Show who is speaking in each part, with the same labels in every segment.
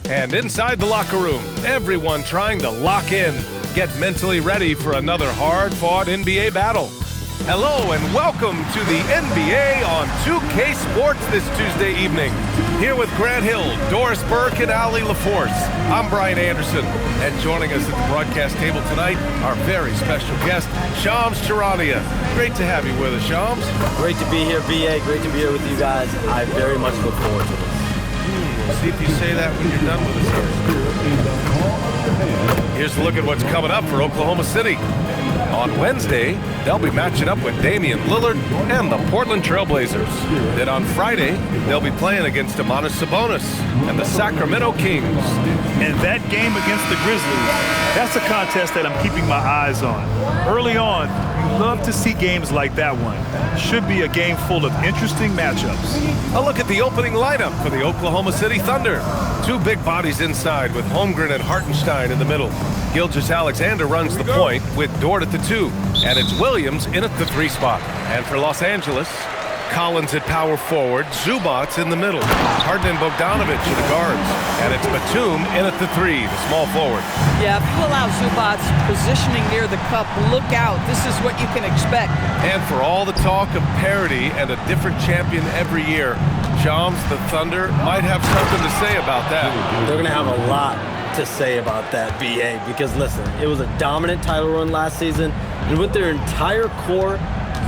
Speaker 1: And inside the locker room, everyone trying to lock in, get mentally ready for another hard-fought NBA battle. Hello and welcome to the NBA on 2K Sports this Tuesday evening. Here with Grant Hill, Doris Burke, and Ali LaForce. I'm Brian Anderson, and joining us at the broadcast table tonight, our very special guest, Shams Charania. Great to have you with us, Shams.
Speaker 2: Great to be here, BA. Great to be here with you guys. I very much look forward to this.
Speaker 1: We'll see if you say that when you're done with us here. Here's a look at what's coming up for Oklahoma City. On Wednesday, they'll be matching up with Damian Lillard and the Portland Trailblazers. Then on Friday, they'll be playing against Domantas Sabonis and the Sacramento Kings.
Speaker 3: And that game against the Grizzlies, that's a contest that I'm keeping my eyes on. Early on, you love to see games like that one. Should be a game full of interesting matchups.
Speaker 1: A look at the opening lineup for the Oklahoma City Thunder. Two big bodies inside with Holmgren and Hartenstein in the middle. Gilgeous-Alexander runs the point with Dort at the 2. And it's Williams in at the 3 spot. And for Los Angeles, Collins at power forward, Zubac's in the middle, Harden and Bogdanovic are the guards, and it's Batum in at the 3, the small forward.
Speaker 4: Yeah, if you allow Zubac's positioning near the cup, look out. This is what you can expect.
Speaker 1: And for all the talk of parity and a different champion every year, Shams, the Thunder, might have something to say about that.
Speaker 2: They're going to have a lot to say about that, BA, because listen, it was a dominant title run last season, and with their entire core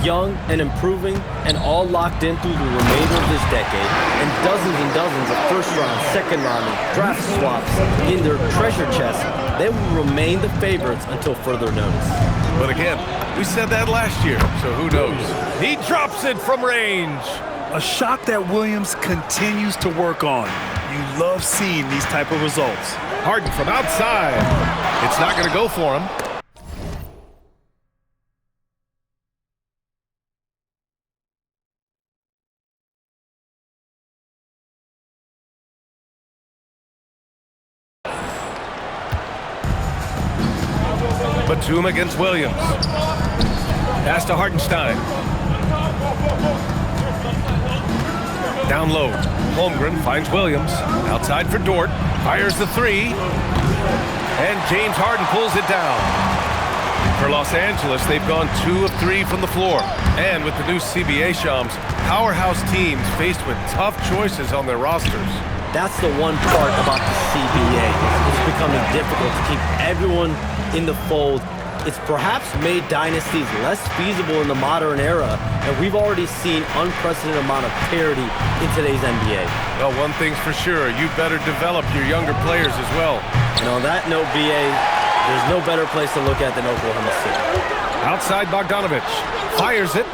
Speaker 2: young and improving and all locked in through the remainder of this decade, and dozens of first-round, second-round, and draft swaps in their treasure chest, they will remain the favorites until further notice.
Speaker 1: But again, we said that last year, so who knows? He drops it from range.
Speaker 3: A shot that Williams continues to work on. You love seeing these type of results.
Speaker 1: Harden from outside. It's not going to go for him. Batum against Williams. Pass to Hartenstein. Down low. Holmgren finds Williams. Outside for Dort. Fires the 3. And James Harden pulls it down. For Los Angeles, they've gone 2 of 3 from the floor. And with the new CBA, Shams, powerhouse teams faced with tough choices on their rosters.
Speaker 2: That's the one part about the CBA. It's becoming difficult to keep everyone in the fold. It's perhaps made dynasties less feasible in the modern era, and we've already seen unprecedented amount of parity in today's NBA.
Speaker 1: Well, one thing's for sure, you better develop your younger players as well.
Speaker 2: And on that note, BA, there's no better place to look at than Oklahoma City.
Speaker 1: Outside Bogdanovic, fires it.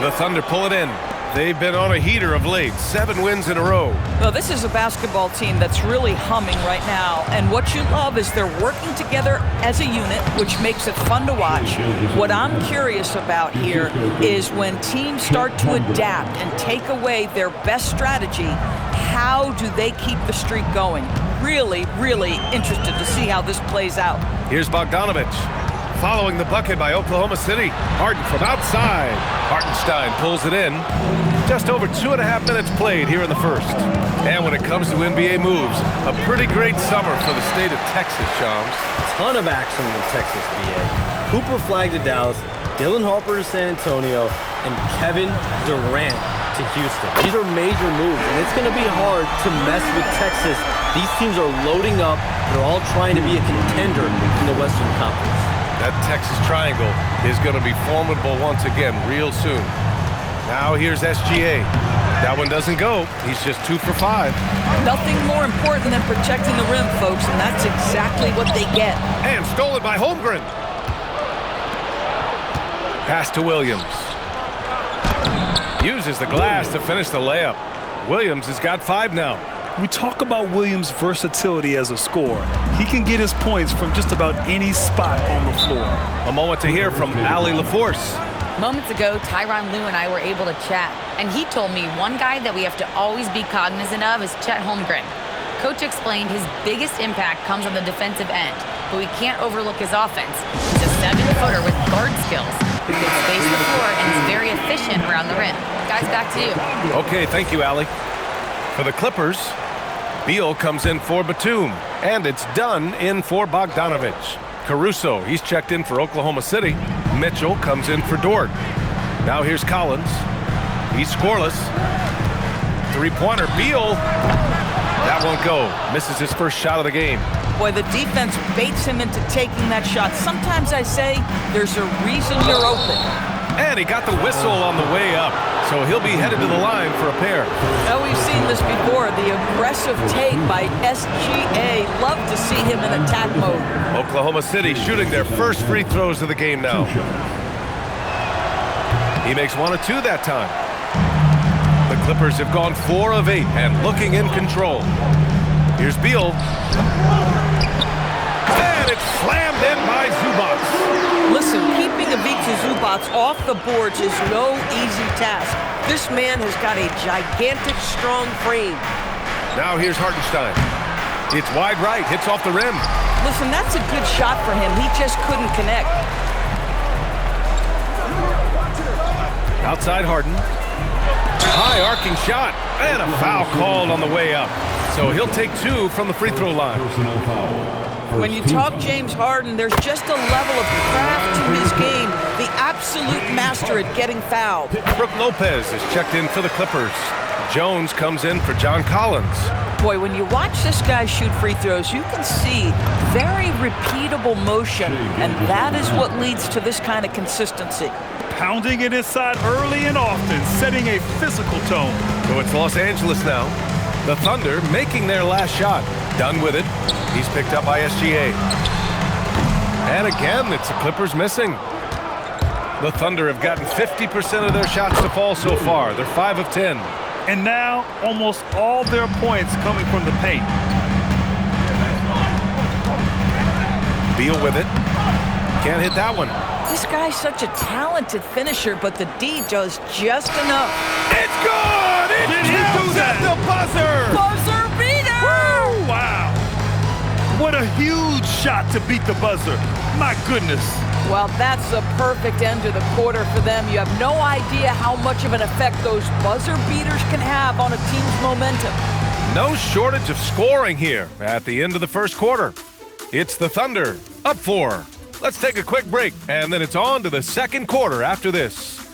Speaker 1: The Thunder pull it in. They've been on a heater of late, 7 wins in a row.
Speaker 4: Well, this is a basketball team that's really humming right now. And what you love is they're working together as a unit, which makes it fun to watch. What I'm curious about here is when teams start to adapt and take away their best strategy, how do they keep the streak going? Really, really interested to see how this plays out.
Speaker 1: Here's Bogdanovic. Following the bucket by Oklahoma City. Harden from outside. Hartenstein pulls it in. Just over 2.5 minutes played here in the first. And when it comes to NBA moves, a pretty great summer for the state of Texas, Shams.
Speaker 2: Ton of action in Texas, BA. Cooper Flag to Dallas, Dylan Harper to San Antonio, and Kevin Durant to Houston. These are major moves, and it's going to be hard to mess with Texas. These teams are loading up. They're all trying to be a contender in the Western Conference.
Speaker 1: That Texas triangle is going to be formidable once again real soon. Now here's SGA. That one doesn't go. He's just 2 for 5.
Speaker 4: Nothing more important than protecting the rim, folks, and that's exactly what they get.
Speaker 1: And stolen by Holmgren. Pass to Williams. Uses the glass to finish the layup. Williams has got 5 now.
Speaker 3: We talk about Williams' versatility as a scorer. He can get his points from just about any spot on the floor.
Speaker 1: A moment to hear from Ali LaForce.
Speaker 5: Moments ago, Tyronn Lue and I were able to chat, and he told me one guy that we have to always be cognizant of is Chet Holmgren. Coach explained his biggest impact comes on the defensive end, but we can't overlook his offense. He's a 7-footer with guard skills who can space the floor and is very efficient around the rim. Guys, back to you.
Speaker 1: Okay, thank you, Ali. For the Clippers, Beal comes in for Batum, and it's Dunn in for Bogdanovich. Caruso, he's checked in for Oklahoma City. Mitchell comes in for Dort. Now here's Collins. He's scoreless. Three-pointer, Beal. That won't go. Misses his first shot of the game.
Speaker 4: Boy, the defense baits him into taking that shot. Sometimes I say there's a reason you're open.
Speaker 1: And he got the whistle on the way up, so he'll be headed to the line for a pair.
Speaker 4: Now, we've seen this before, the aggressive take by SGA. Love to see him in attack mode.
Speaker 1: Oklahoma City shooting their first free throws of the game now. He makes 1 of 2 that time. The Clippers have gone 4 of 8 and looking in control. Here's Beal. And it's slammed in by Zubac.
Speaker 4: Listen, keeping Ivica Zubac off the boards is no easy task. This man has got a gigantic, strong frame.
Speaker 1: Now here's Hartenstein. It's wide right, hits off the rim.
Speaker 4: Listen, that's a good shot for him. He just couldn't connect.
Speaker 1: Outside Harden. High arcing shot. And a foul called on the way up. So he'll take 2 from the free throw line.
Speaker 4: When you talk James Harden, there's just a level of craft to his game. The absolute master at getting fouled.
Speaker 1: Brook Lopez is checked in for the Clippers. Jones comes in for John Collins.
Speaker 4: Boy, when you watch this guy shoot free throws, you can see very repeatable motion, and that is what leads to this kind of consistency.
Speaker 3: Pounding it inside early and often, setting a physical tone.
Speaker 1: So it's Los Angeles now. The Thunder making their last shot. Done with it. He's picked up by SGA. And again, it's the Clippers missing. The Thunder have gotten 50% of their shots to fall so far. They're 5 of 10.
Speaker 3: And now, almost all their points coming from the paint.
Speaker 1: Beal with it. Can't hit that one.
Speaker 4: This guy's such a talented finisher, but the D does just enough.
Speaker 1: It's good! It counts at the buzzer!
Speaker 4: Buzzer beater!
Speaker 3: Woo! Wow. What a huge shot to beat the buzzer. My goodness.
Speaker 4: Well, that's a perfect end to the quarter for them. You have no idea how much of an effect those buzzer beaters can have on a team's momentum.
Speaker 1: No shortage of scoring here at the end of the first quarter. It's the Thunder, up 4. Let's take a quick break, and then it's on to the second quarter after this.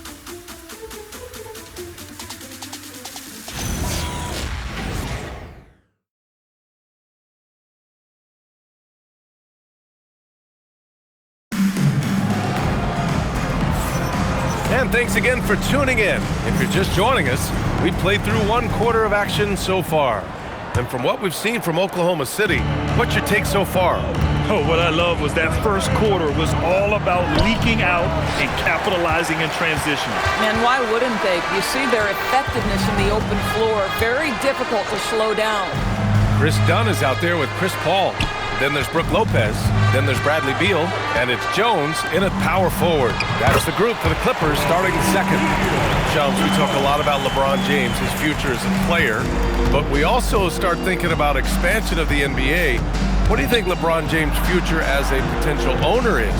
Speaker 1: And thanks again for tuning in. If you're just joining us, we've played through 1 quarter of action so far. And from what we've seen from Oklahoma City, what's your take so far?
Speaker 3: Oh, what I love was that first quarter was all about leaking out and capitalizing in transition.
Speaker 4: Man, why wouldn't they? You see their effectiveness in the open floor. Very difficult to slow down.
Speaker 1: Chris Dunn is out there with Chris Paul. Then there's Brook Lopez. Then there's Bradley Beal. And it's Jones in at power forward. That's the group for the Clippers starting second. Chums, we talk a lot about LeBron James, his future as a player. But we also start thinking about expansion of the NBA. What do you think LeBron James' future as a potential owner is?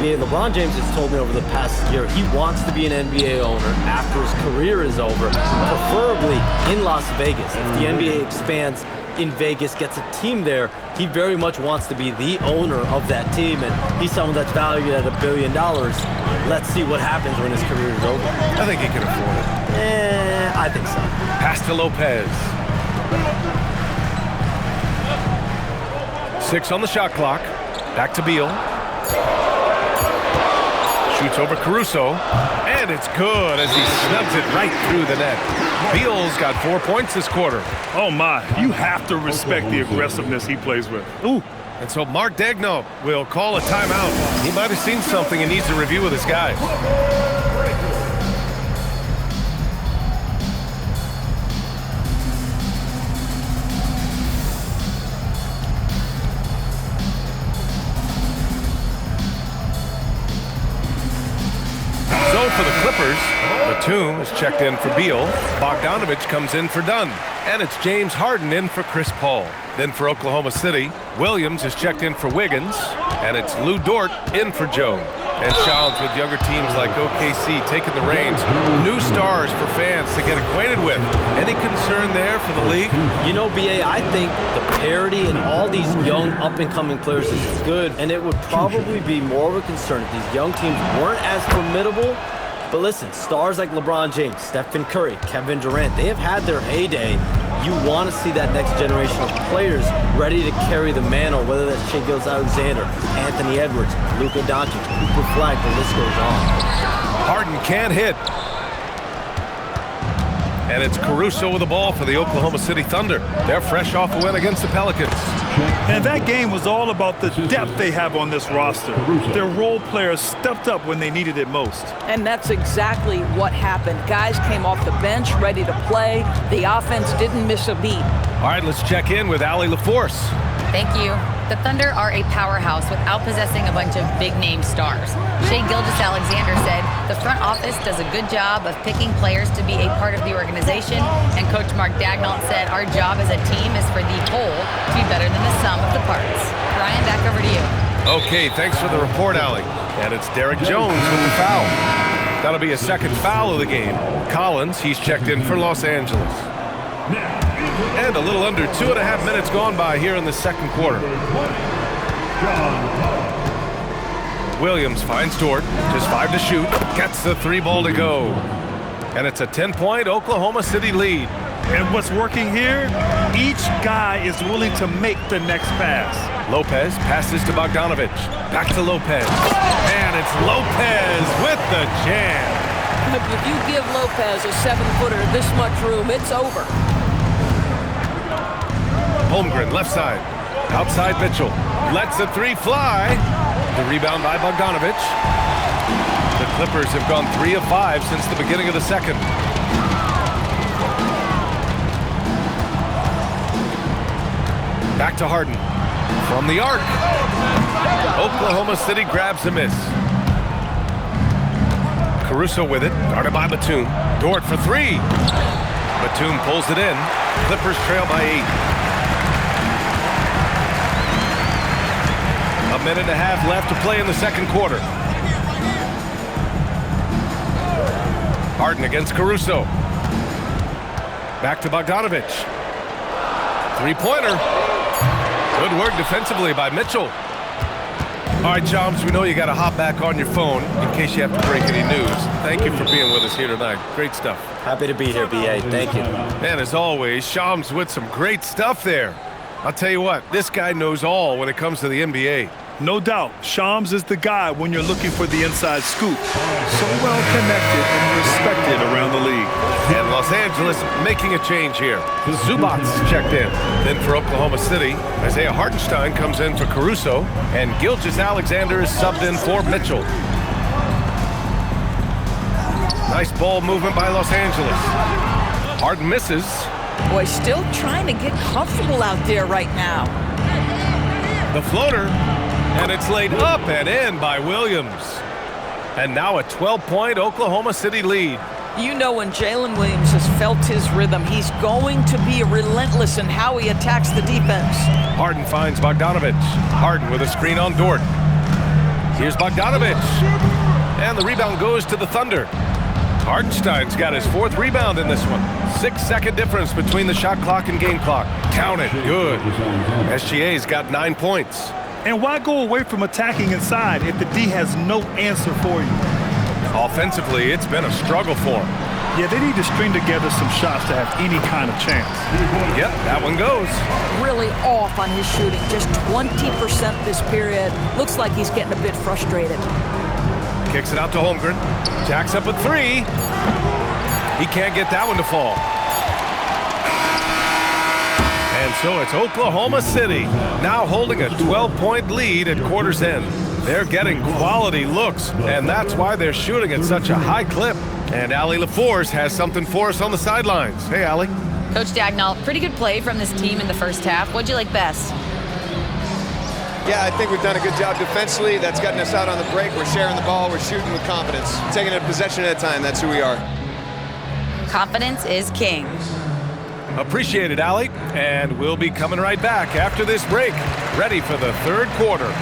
Speaker 2: Yeah, LeBron James has told me over the past year he wants to be an NBA owner after his career is over, preferably in Las Vegas. If the NBA expands in Vegas, gets a team there, he very much wants to be the owner of that team, and he's someone that's valued at $1 billion. Let's see what happens when his career is over.
Speaker 1: I think he can afford it.
Speaker 2: I think so.
Speaker 1: Pass to Lopez. 6 on the shot clock. Back to Beal. Shoots over Caruso. And it's good as he snubs it right through the net. Beal's got 4 points this quarter.
Speaker 3: Oh, my. You have to respect the aggressiveness he plays with. Ooh.
Speaker 1: And so Mark Daigneault will call a timeout. He might have seen something and needs a review with his guys. So for the Clippers, Batum is checked in for Beal. Bogdanovich comes in for Dunn. And it's James Harden in for Chris Paul. Then for Oklahoma City, Williams is checked in for Wiggins. And it's Lou Dort in for Jones. And Shams, with younger teams like OKC taking the reins, new stars for fans to get acquainted with. Any concern there for the league?
Speaker 2: You know, BA, I think the parity in all these young up-and-coming players is good, and it would probably be more of a concern if these young teams weren't as formidable. But listen, stars like LeBron James, Stephen Curry, Kevin Durant, they have had their heyday. You want to see that next generation of players ready to carry the mantle, whether that's Shai Gilgeous-Alexander, Anthony Edwards, Luka Doncic, Cooper Flag, the list goes on.
Speaker 1: Harden can't hit. And it's Caruso with the ball for the Oklahoma City Thunder. They're fresh off a win against the Pelicans.
Speaker 3: And that game was all about the depth they have on this roster. Their role players stepped up when they needed it most.
Speaker 4: And that's exactly what happened. Guys came off the bench ready to play. The offense didn't miss a beat.
Speaker 1: All right, let's check in with Allie LaForce.
Speaker 5: Thank you. The Thunder are a powerhouse without possessing a bunch of big-name stars. Shai Gilgeous-Alexander said the front office does a good job of picking players to be a part of the organization, and Coach Mark Daigneault said our job as a team is for the whole to be better than the sum of the parts. Brian, back over to you.
Speaker 1: Okay, thanks for the report, Allie. And it's Derek Jones with the foul. That'll be a second foul of the game. Collins, he's checked in for Los Angeles. And a little under 2.5 minutes gone by here in the second quarter. Williams finds Dort, just 5 to shoot, gets the 3 ball to go. And it's a 10-point Oklahoma City lead.
Speaker 3: And what's working here? Each guy is willing to make the next pass.
Speaker 1: Lopez passes to Bogdanovic. Back to Lopez. And it's Lopez with the jam.
Speaker 4: If you give Lopez a 7-footer this much room, it's over.
Speaker 1: Holmgren, left side. Outside Mitchell. Lets the 3 fly. The rebound by Bogdanovic. The Clippers have gone 3 of 5 since the beginning of the second. Back to Harden. From the arc. Oklahoma City grabs a miss. Caruso with it. Guarded by Batum. Dort for 3. Batum pulls it in. Clippers trail by 8. A minute and a half left to play in the second quarter. Harden against Caruso. Back to Bogdanovic. 3-pointer. Good work defensively by Mitchell. All right, Shams, we know you got to hop back on your phone in case you have to break any news. Thank you for being with us here tonight. Great stuff.
Speaker 2: Happy to be here, BA. Thank you.
Speaker 1: And as always, Shams with some great stuff there. I'll tell you what, this guy knows all when it comes to the NBA.
Speaker 3: No doubt, Shams is the guy when you're looking for the inside scoop. So well connected and respected around the league.
Speaker 1: And Los Angeles making a change here. Zubac checked in. Then for Oklahoma City, Isaiah Hartenstein comes in for Caruso, and Gilgeous-Alexander is subbed in for Mitchell. Nice ball movement by Los Angeles. Harden misses.
Speaker 4: Boy, still trying to get comfortable out there right now.
Speaker 1: The floater, and it's laid up and in by Williams. And now a 12-point Oklahoma City lead.
Speaker 4: You know, when Jalen Williams has felt his rhythm, he's going to be relentless in how he attacks the defense.
Speaker 1: Harden finds Bogdanovic. Harden with a screen on Dort. Here's Bogdanovic. And the rebound goes to the Thunder. Hartenstein's got his 4th rebound in this one. 6-second difference between the shot clock and game clock. Count it. Good. SGA's got 9 points.
Speaker 3: And why go away from attacking inside if the D has no answer for you?
Speaker 1: Offensively, it's been a struggle for him.
Speaker 3: Yeah, they need to string together some shots to have any kind of chance.
Speaker 1: Yep, that one goes.
Speaker 4: Really off on his shooting. Just 20% this period. Looks like he's getting a bit frustrated.
Speaker 1: Kicks it out to Holmgren. Jacks up a 3. He can't get that one to fall. And so it's Oklahoma City now holding a 12-point lead at quarter's end. They're getting quality looks, and that's why they're shooting at such a high clip. And Allie LaForce has something for us on the sidelines. Hey, Allie.
Speaker 5: Coach Daigneault, pretty good play from this team in the first half. What'd you like best?
Speaker 6: Yeah, I think we've done a good job defensively. That's gotten us out on the break. We're sharing the ball. We're shooting with confidence. Taking it a possession at a time. That's who we are.
Speaker 5: Confidence is king.
Speaker 1: Appreciate it, Allie. And we'll be coming right back after this break, ready for the third quarter.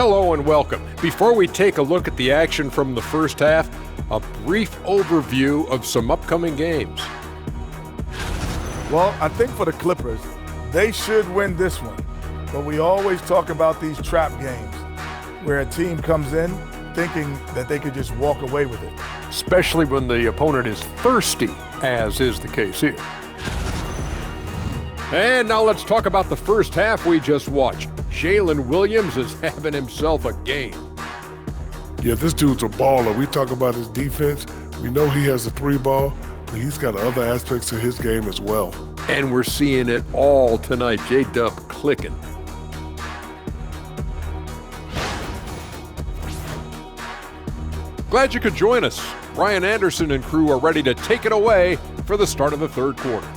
Speaker 7: Hello and welcome. Before we take a look at the action from the first half, a brief overview of some upcoming games.
Speaker 8: Well, I think for the Clippers, they should win this one. But we always talk about these trap games where a team comes in thinking that they could just walk away with it.
Speaker 7: Especially when the opponent is thirsty, as is the case here. And now let's talk about the first half we just watched. Jalen Williams is having himself a game.
Speaker 9: Yeah, this dude's a baller. We talk about his defense. We know he has a 3-ball, but he's got other aspects to his game as well.
Speaker 7: And we're seeing it all tonight. J-Dub clicking. Glad you could join us. Ryan Anderson and crew are ready to take it away for the start of the third quarter.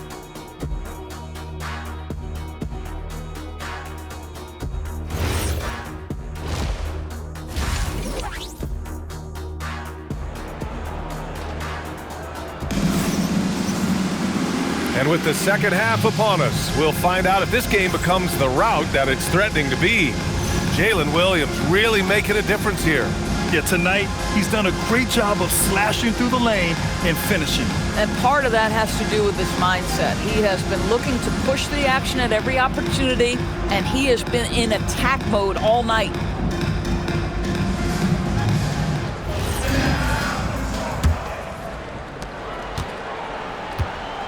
Speaker 1: And with the second half upon us, we'll find out if this game becomes the rout that it's threatening to be. Jalen Williams really making a difference here.
Speaker 3: Yeah, tonight, he's done a great job of slashing through the lane and finishing.
Speaker 4: And part of that has to do with his mindset. He has been looking to push the action at every opportunity, and he has been in attack mode all night.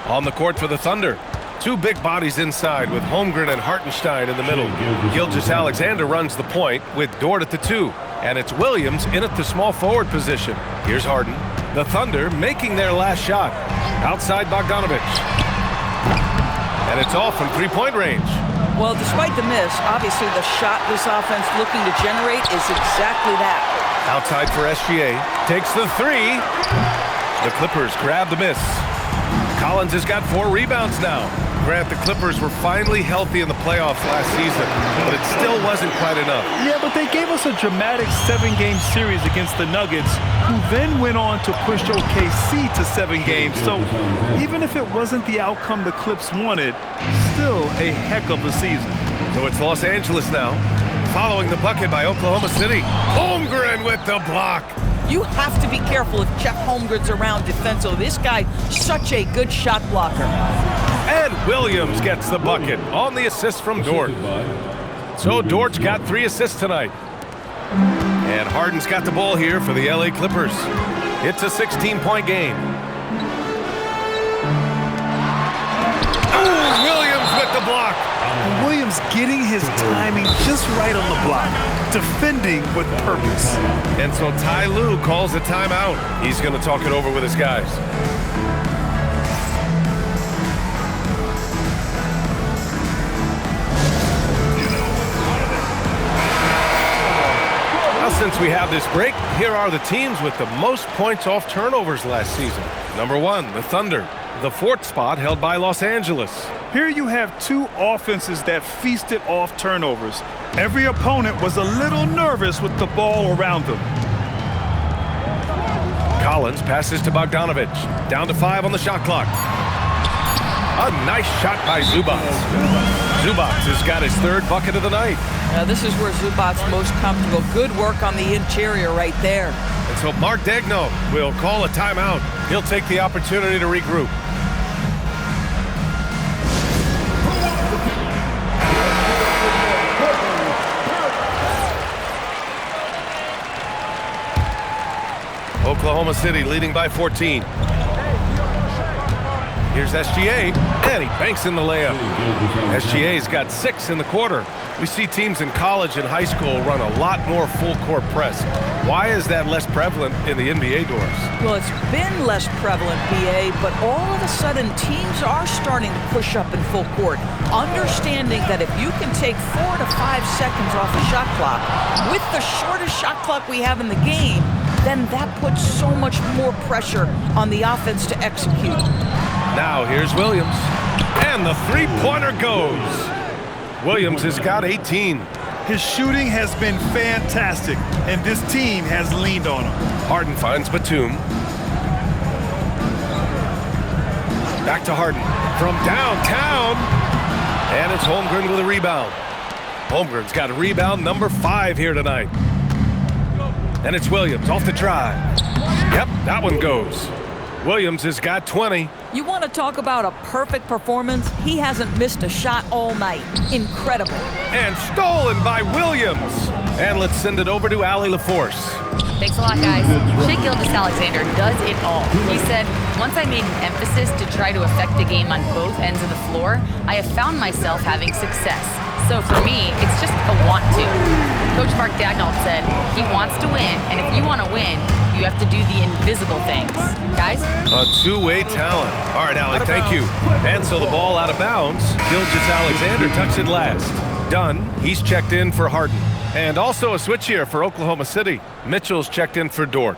Speaker 1: On the court for the Thunder. Two big bodies inside with Holmgren and Hartenstein in the middle. Gilgeous-Alexander runs the point with Dort at the 2. And it's Williams in at the small forward position. Here's Harden. The Thunder making their last shot. Outside Bogdanović. And it's off from three-point range.
Speaker 4: Well, despite the miss, obviously the shot this offense looking to generate is exactly that.
Speaker 1: Outside for SGA. Takes the 3. The Clippers grab the miss. Collins has got 4 rebounds now. Grant, the Clippers were finally healthy in the playoffs last season, but it still wasn't quite enough.
Speaker 3: Yeah, but they gave us a dramatic 7-game series against the Nuggets, who then went on to push OKC to 7 games. So even if it wasn't the outcome the Clips wanted, still a heck of a season.
Speaker 1: So it's Los Angeles now, following the bucket by Oklahoma City. Holmgren with the block.
Speaker 4: You have to be careful if Jeff Holmgren's around defensively. This guy, such a good shot blocker.
Speaker 1: And Williams gets the bucket on the assist from Dort. So Dort's got 3 assists tonight. And Harden's got the ball here for the LA Clippers. It's a 16-point game. Ooh, Williams with the block.
Speaker 3: Williams getting his timing just right on the block, defending with purpose.
Speaker 1: And so Ty Lue calls a timeout. He's going to talk it over with his guys. Now, since we have this break, here are the teams with the most points off turnovers last season. Number 1, the Thunder. The 4th spot held by Los Angeles.
Speaker 3: Here you have 2 offenses that feasted off turnovers. Every opponent was a little nervous with the ball around them.
Speaker 1: Collins passes to Bogdanović. Down to 5 on the shot clock. A nice shot by Zubac. Zubac has got his 3rd bucket of the night.
Speaker 4: Now this is where Zubac's most comfortable. Good work on the interior right there.
Speaker 1: And so Mark Daigneault will call a timeout. He'll take the opportunity to regroup. Oklahoma City leading by 14. Here's SGA, and he banks in the layup. SGA's got 6 in the quarter. We see teams in college and high school run a lot more full-court press. Why is that less prevalent in the NBA doors?
Speaker 4: Well, it's been less prevalent, BA, but all of a sudden teams are starting to push up in full court, understanding that if you can take 4 to 5 seconds off the shot clock, with the shortest shot clock we have in the game, then that puts so much more pressure on the offense to execute.
Speaker 1: Now here's Williams, and the three-pointer goes. Williams has got 18.
Speaker 3: His shooting has been fantastic, and this team has leaned on him.
Speaker 1: Harden finds Batum. Back to Harden from downtown, and it's Holmgren with a rebound. Holmgren's got rebound number 5 here tonight. And it's Williams off the drive. Yep, that one goes. Williams has got 20.
Speaker 4: You want to talk about a perfect performance? He hasn't missed a shot all night. Incredible.
Speaker 1: And stolen by Williams. And let's send it over to Allie LaForce.
Speaker 5: Thanks a lot, guys. Shai Gilgeous-Alexander does it all. He said, once I made an emphasis to try to affect the game on both ends of the floor, I have found myself having success. So for me, it's just a want to. Coach Mark Daigneault said he wants to win, and if you want to win, you have to do the invisible things. Guys?
Speaker 1: A two-way talent. All right, Allie, thank you. And so the ball out of bounds. Gilgeous-Alexander tucks it last. Dunn, he's checked in for Harden. And also a switch here for Oklahoma City. Mitchell's checked in for Dort.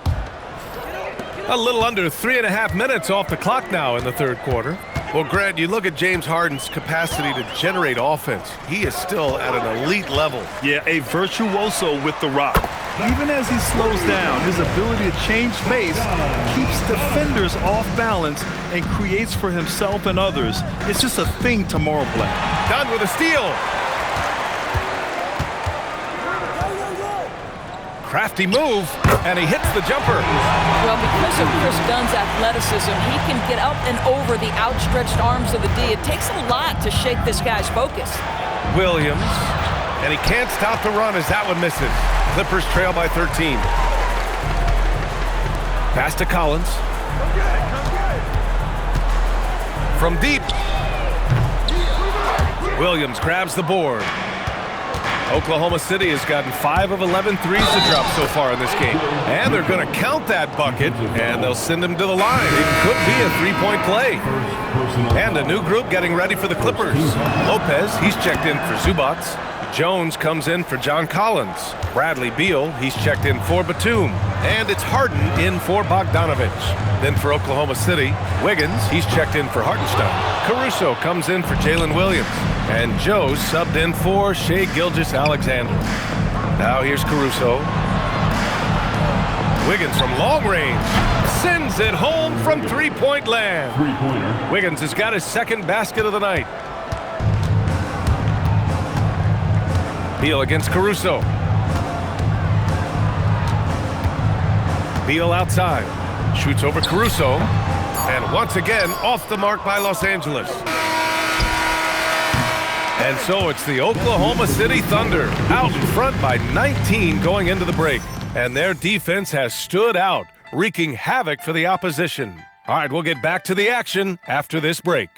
Speaker 1: A little under 3.5 minutes off the clock now in the third quarter. Well, Grant, you look at James Harden's capacity to generate offense. He is still at an elite level.
Speaker 3: Yeah, a virtuoso with the rock. Even as he slows down, his ability to change pace keeps defenders off balance and creates for himself and others. It's just a thing tomorrow play.
Speaker 1: Dunn with a steal. Crafty move, and he hits the jumper.
Speaker 4: Well, because of Chris Dunn's athleticism, he can get up and over the outstretched arms of the D. It takes a lot to shake this guy's focus.
Speaker 1: Williams, and he can't stop the run as that one misses. Clippers trail by 13. Pass to Collins. From deep. Williams grabs the board. Oklahoma City has gotten 5 of 11 threes to drop so far in this game. And they're going to count that bucket, and they'll send him to the line. It could be a three-point play. And a new group getting ready for the Clippers. Lopez, he's checked in for Zubac. Jones comes in for John Collins. Bradley Beal, he's checked in for Batum. And it's Harden in for Bogdanovich. Then for Oklahoma City, Wiggins, he's checked in for Hartenstein. Caruso comes in for Jalen Williams. And Joe subbed in for Shai Gilgeous-Alexander. Now here's Caruso. Wiggins from long range sends it home from three-point land. Wiggins has got his second basket of the night. Beal against Caruso. Beal outside. Shoots over Caruso. And once again, off the mark by Los Angeles. And so it's the Oklahoma City Thunder out in front by 19 going into the break. And their defense has stood out, wreaking havoc for the opposition. All right, we'll get back to the action after this break.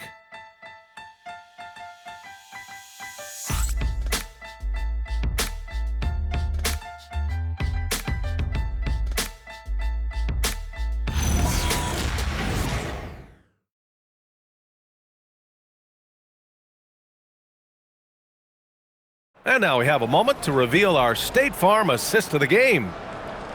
Speaker 1: And now we have a moment to reveal our State Farm assist of the game.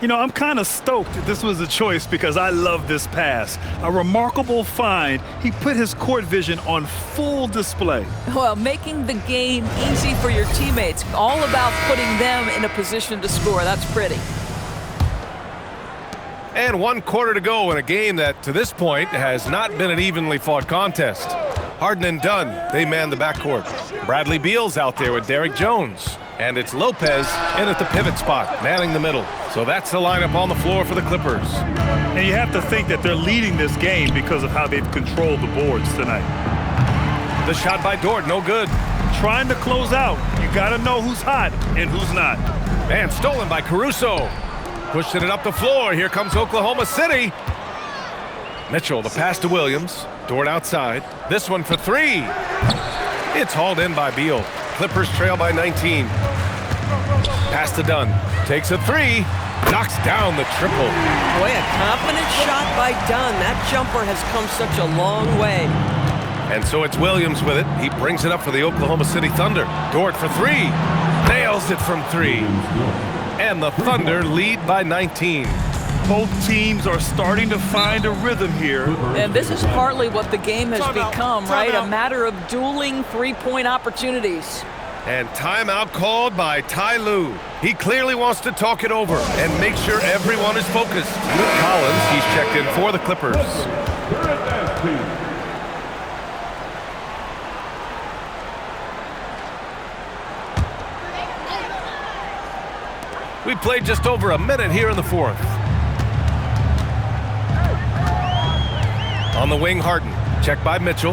Speaker 3: You know, I'm kind of stoked this was a choice because I love this pass. A remarkable find. He put his court vision on full display.
Speaker 4: Well, making the game easy for your teammates. All about putting them in a position to score. That's pretty.
Speaker 1: And 1 quarter to go in a game that, to this point, has not been an evenly fought contest. Harden and Dunn, they man the backcourt. Bradley Beal's out there with Derrick Jones. And it's Lopez in at the pivot spot, manning the middle. So that's the lineup on the floor for the Clippers.
Speaker 3: And you have to think that they're leading this game because of how they've controlled the boards tonight.
Speaker 1: The shot by Dort, no good.
Speaker 3: Trying to close out. You got to know who's hot and who's not.
Speaker 1: And stolen by Caruso. Pushing it up the floor. Here comes Oklahoma City. Mitchell, the pass to Williams. Dort outside. This one for 3. It's hauled in by Beal. Clippers trail by 19. Pass to Dunn. Takes a 3. Knocks down the triple.
Speaker 10: Boy, a confident shot by Dunn. That jumper has come such a long way.
Speaker 1: And so it's Williams with it. He brings it up for the Oklahoma City Thunder. Dort for 3. Nails it from 3. And the Thunder lead by 19.
Speaker 3: Both teams are starting to find a rhythm here.
Speaker 4: And this is partly what the game has become, right? A matter of dueling three-point opportunities.
Speaker 1: And timeout called by Ty Lue. He clearly wants to talk it over and make sure everyone is focused. Luke Collins, he's checked in for the Clippers. We played just over a minute here in the fourth. On the wing, Harden. Check by Mitchell.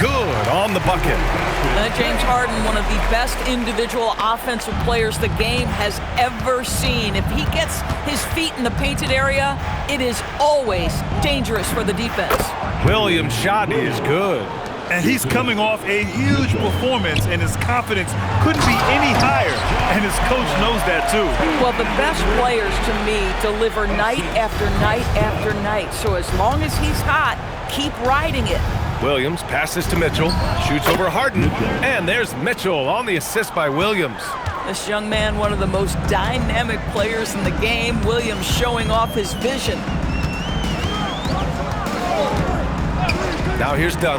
Speaker 1: Good on the bucket.
Speaker 4: James Harden, one of the best individual offensive players the game has ever seen. If he gets his feet in the painted area, it is always dangerous for the defense.
Speaker 1: Williams' shot is good.
Speaker 3: And he's coming off a huge performance, and his confidence couldn't be any higher. And his coach knows that, too.
Speaker 4: Well, the best players, to me, deliver night after night after night. So as long as he's hot, keep riding it.
Speaker 1: Williams passes to Mitchell, shoots over Harden, and there's Mitchell on the assist by Williams.
Speaker 4: This young man, one of the most dynamic players in the game. Williams showing off his vision.
Speaker 1: Now here's Dunn.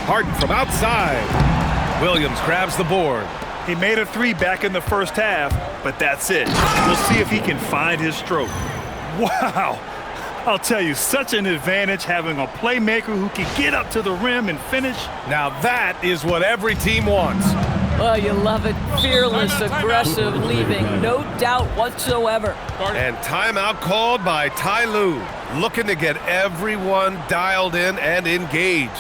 Speaker 1: Harden from outside. Williams grabs the board.
Speaker 3: He made a three back in the first half, but that's it. We'll see if he can find his stroke. Wow. I'll tell you, such an advantage having a playmaker who can get up to the rim and finish.
Speaker 1: Now that is what every team wants.
Speaker 4: Well, you love it. Fearless, aggressive, leaving. No doubt whatsoever.
Speaker 1: And timeout called by Ty Lue, looking to get everyone dialed in and engaged.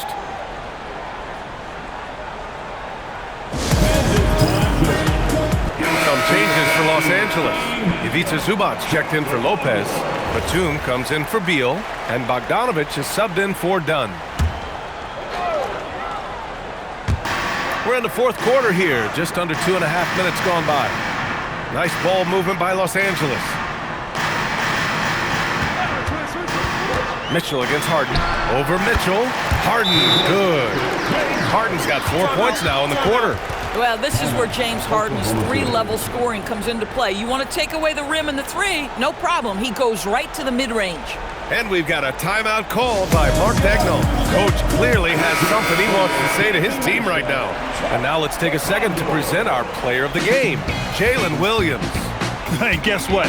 Speaker 1: Some changes for Los Angeles. Ivica Zubac checked in for Lopez. Batum comes in for Beal, and Bogdanovic is subbed in for Dunn. We're in the fourth quarter here, just under 2.5 minutes gone by. Nice ball movement by Los Angeles. Mitchell against Harden. Over Mitchell. Harden, good. Harden's got 4 points now in the quarter.
Speaker 4: Well, this is where James Harden's three-level scoring comes into play. You want to take away the rim and the three? No problem. He goes right to the mid-range.
Speaker 1: And we've got a timeout called by Mark Daigneault. Coach clearly has something he wants to say to his team right now. And now let's take a second to present our player of the game, Jalen Williams.
Speaker 3: And guess what?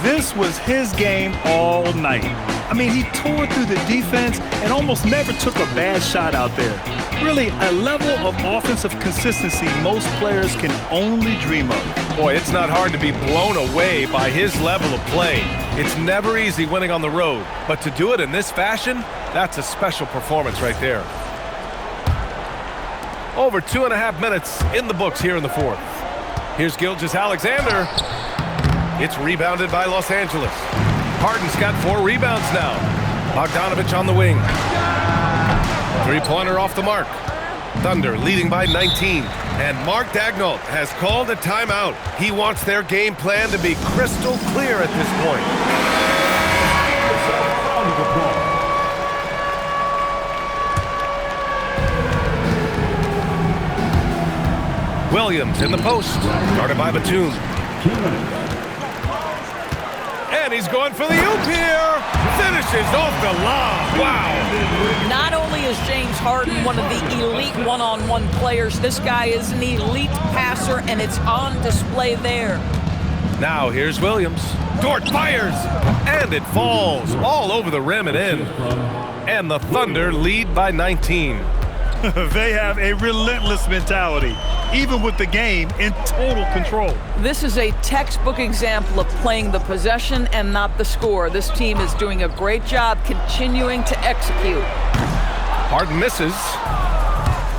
Speaker 3: This was his game all night. I mean, he tore through the defense and almost never took a bad shot out there. Really, a level of offensive consistency most players can only dream of.
Speaker 1: Boy, it's not hard to be blown away by his level of play. It's never easy winning on the road, but to do it in this fashion, that's a special performance right there. Over 2.5 minutes in the books here in the fourth. Here's Gilgeous-Alexander. It's rebounded by Los Angeles. Harden's got 4 rebounds now. Bogdanovic on the wing. Three-pointer off the mark. Thunder leading by 19. And Mark Daigneault has called a timeout. He wants their game plan to be crystal clear at this point. Williams in the post. Guarded by Batum. And he's going for the oop here. Finishes off the lob. Wow.
Speaker 4: Not only is James Harden one of the elite one-on-one players, this guy is an elite passer, and it's on display there.
Speaker 1: Now here's Williams. Dort fires, and it falls all over the rim and in. And the Thunder lead by 19.
Speaker 3: They have a relentless mentality, even with the game in total control.
Speaker 4: This is a textbook example of playing the possession and not the score. This team is doing a great job continuing to execute.
Speaker 1: Harden misses.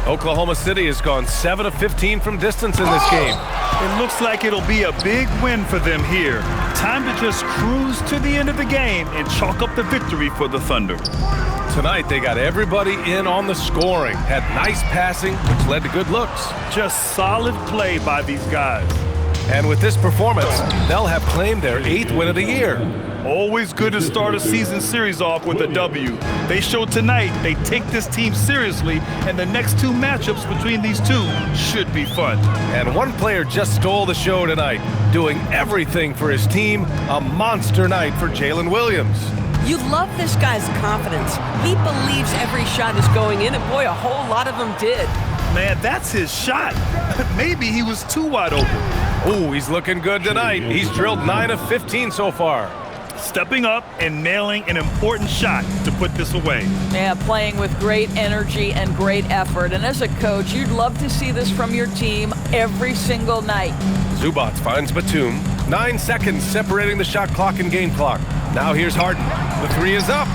Speaker 1: Oklahoma City has gone 7 of 15 from distance in this game.
Speaker 3: It looks like it'll be a big win for them here. Time to just cruise to the end of the game and chalk up the victory for the Thunder.
Speaker 1: Tonight, they got everybody in on the scoring. Had nice passing, which led to good looks.
Speaker 3: Just solid play by these guys.
Speaker 1: And with this performance, they'll have claimed their 8th win of the year.
Speaker 3: Always good to start a season series off with a W. They showed tonight they take this team seriously, and the next 2 matchups between these two should be fun.
Speaker 1: And one player just stole the show tonight, doing everything for his team. A monster night for Jalen Williams.
Speaker 10: You love this guy's confidence. He believes every shot is going in, and boy, a whole lot of them did.
Speaker 3: Man, that's his shot. Maybe he was too wide open.
Speaker 1: Ooh, he's looking good tonight. He's drilled 9 of 15 so far.
Speaker 3: stepping up and nailing an important shot to put this away.
Speaker 4: Yeah, playing with great energy and great effort. And as a coach, you'd love to see this from your team every single night.
Speaker 1: Zubac finds Batum. 9 seconds separating the shot clock and game clock. Now here's Harden. The three is up.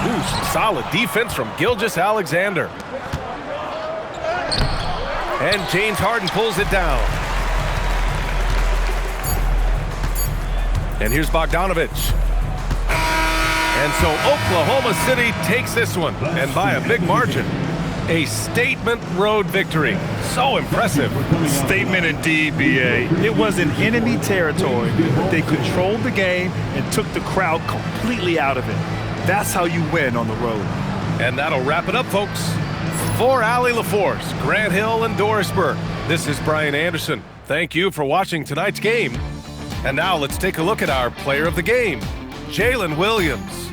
Speaker 1: Ooh, some solid defense from Gilgeous-Alexander. And James Harden pulls it down. And here's Bogdanovic. And so Oklahoma City takes this one, and by a big margin. A statement road victory. So impressive.
Speaker 3: Statement indeed, B.A. It was in enemy territory, but they controlled the game and took the crowd completely out of it. That's how you win on the road.
Speaker 1: And that'll wrap it up, folks. For Allie LaForce, Grant Hill, and Dorisburg, this is Brian Anderson. Thank you for watching tonight's game. And now let's take a look at our player of the game, Jalen Williams.